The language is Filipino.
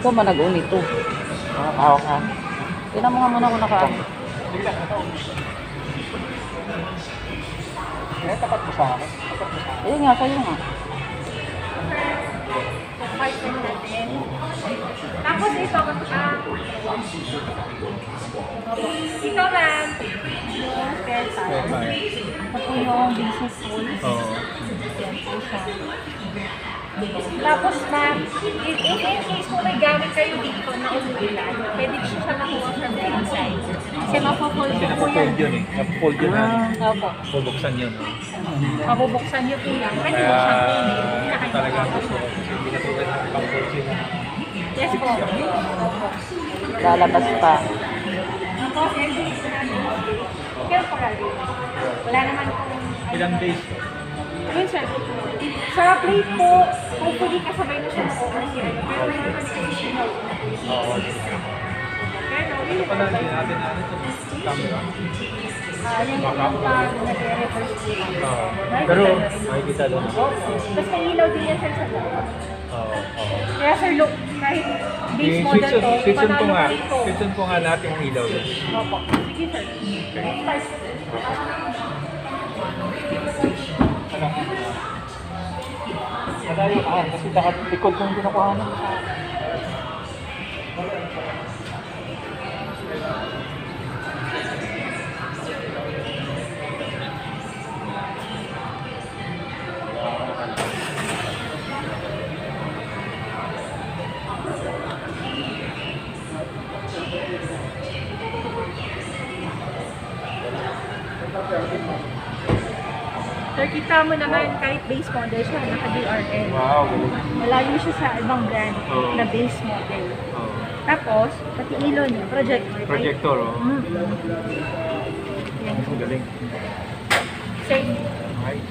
Ito manago nito. Hawak ka. Tingnan mo nga muna kung nakaano. Tapat mo sa akin. Tapat mo sa akin. Ayun nga, sa'yo nga. Partner natin. Tapos ito, ito ma'am, yung spare tire. Ito po yung basic tools. Oo. Yan po siya. Tapos ma'am, if in case po may gamit kayo dito na umuulan, pwede siya makuha from the inside. Kasi mapo-fold Kasi po yan. napo-fold yun eh. Napo-fold yun na. Opo. Bubuksan yun. Mabubuksan niyo po yan. Pwede Kaya mo siyang kunin. ito talaga ang gusto ko. Hindi na tulad ng pang-fold yun na. Yes po. Opo. Lalabas pa. Tapos, every temporary. Wala naman kung... Ilang days to? Yun sir. Sa plate po, hopefully kasabay na siya mag-overseer. Pero may naman kasi siya. Oo. Pero, Ito pala, hindi natin na ito. Camera. yung pag nag-reverse po lang. Oo. Pero, makikita doon. Tapos may ilaw din yan sir sa loob. Oo. Oo. Kaya sir, look, kahit base model to, Switchon ko panalo nga. pa ito. Switchon ko nga lahat yung ilaw doon. Opo. Sige sir. Start. Ano? Malayo ka kasi dapat likod kong kinukuhanan. Sir, kita mo naman kahit base model siya, naka-DRL. Wow, galing. Malayo siya sa ibang brand Oo. na base model. Oo. Tapos, pati ilaw niya, projector. Projector, oh. Yan. Ang galing. Same. Okay.